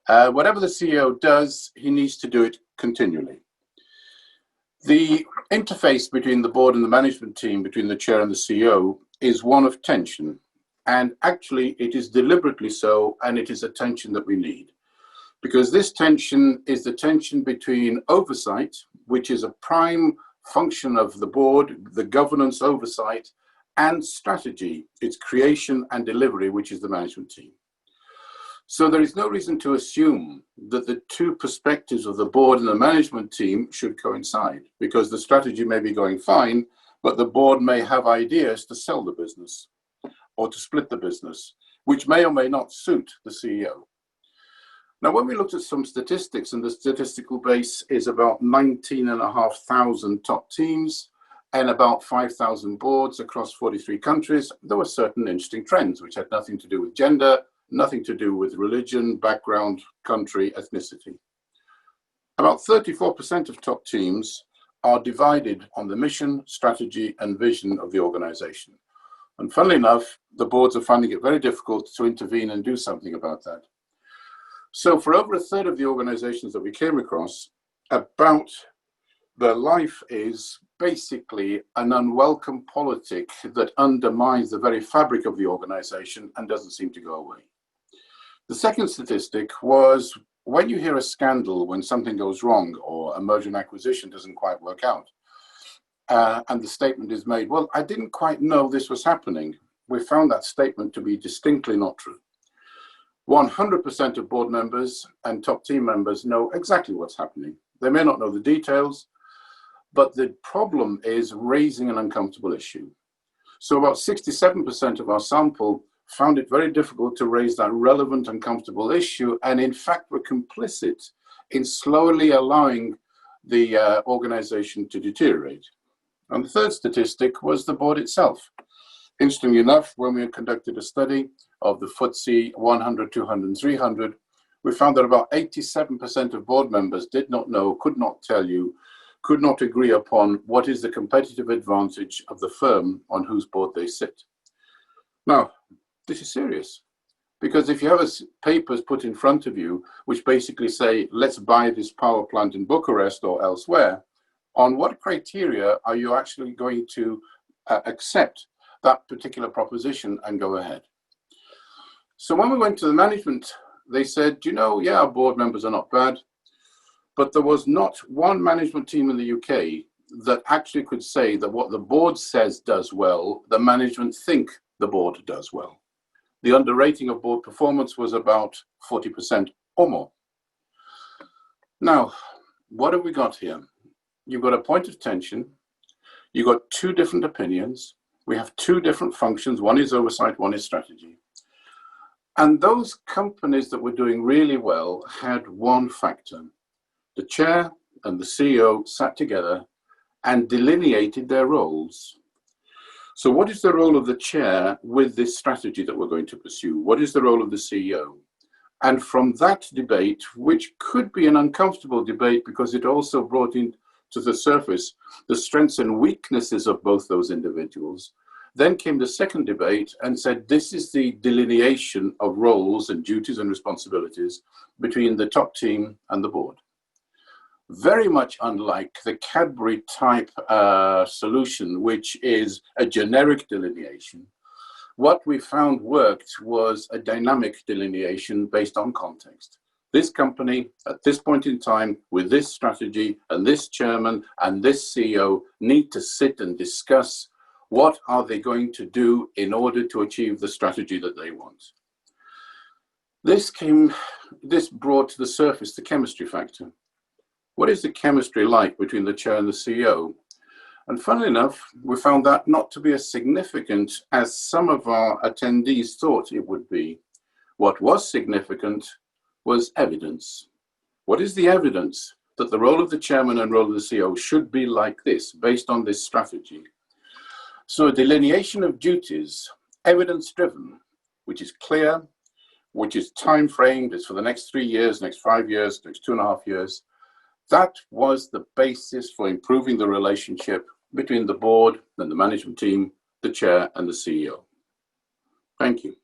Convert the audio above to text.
Whatever the CEO does, he needs to do it continually. The interface between the board and the management team, between the chair and the CEO, is one of tension. And actually, it is deliberately so, and it is a tension that we need. Because this tension is the tension between oversight, which is a prime function of the board, the governance oversight, and strategy, its creation and delivery, which is the management team. So there is no reason to assume that the two perspectives of the board and the management team should coincide, because the strategy may be going fine, but the board may have ideas to sell the business or to split the business, which may or may not suit the CEO. Now, when we looked at some statistics, and the statistical base is about 19,500 top teams and about 5,000 boards across 43 countries, there were certain interesting trends which had nothing to do with gender, nothing to do with religion, background, country, ethnicity. About 34% of top teams are divided on the mission, strategy, and vision of the organization. And funnily enough, the boards are finding it very difficult to intervene and do something about that. So for over a third of the organizations that we came across, about their life is basically an unwelcome politic that undermines the very fabric of the organization and doesn't seem to go away. The second statistic was when you hear a scandal, when something goes wrong or a merger and acquisition doesn't quite work out, and the statement is made, well, I didn't quite know this was happening. We found that statement to be distinctly not true. 100% of board members and top team members know exactly what's happening. They may not know the details, but the problem is raising an uncomfortable issue. So about 67% of our sample found it very difficult to raise that relevant and comfortable issue, and in fact were complicit in slowly allowing the organization to deteriorate. And the third statistic was the board itself. Interestingly enough, when we conducted a study of the FTSE 100, 200, and 300, we found that about 87% of board members did not know, could not tell you, could not agree upon what is the competitive advantage of the firm on whose board they sit. Now, this is serious, because if you have papers put in front of you which basically say, let's buy this power plant in Bucharest or elsewhere, on what criteria are you actually going to accept that particular proposition and go ahead? So when we went to the management, they said, yeah, our board members are not bad, but there was not one management team in the UK that actually could say that what the board says does well, the management think the board does well. The underrating of board performance was about 40% or more. Now, what have we got here? You've got a point of tension. You've got two different opinions. We have two different functions. One is oversight, one is strategy. And those companies that were doing really well had one factor. The chair and the CEO sat together and delineated their roles. So what is the role of the chair with this strategy that we're going to pursue? What is the role of the CEO? And from that debate, which could be an uncomfortable debate because it also brought into the surface the strengths and weaknesses of both those individuals, then came the second debate and said, this is the delineation of roles and duties and responsibilities between the top team and the board. Very much unlike the Cadbury type solution, which is a generic delineation. What we found worked was a dynamic delineation based on context. This company, at this point in time, with this strategy and this chairman and this CEO need to sit and discuss what are they going to do in order to achieve the strategy that they want. This brought to the surface the chemistry factor. What is the chemistry like between the chair and the CEO? And funnily enough, we found that not to be as significant as some of our attendees thought it would be. What was significant was evidence. What is the evidence that the role of the chairman and role of the CEO should be like this, based on this strategy? So a delineation of duties, evidence-driven, which is clear, which is time-framed, it's for the next 3 years, next 5 years, next 2.5 years. That was the basis for improving the relationship between the board and the management team, the chair and the CEO. Thank you.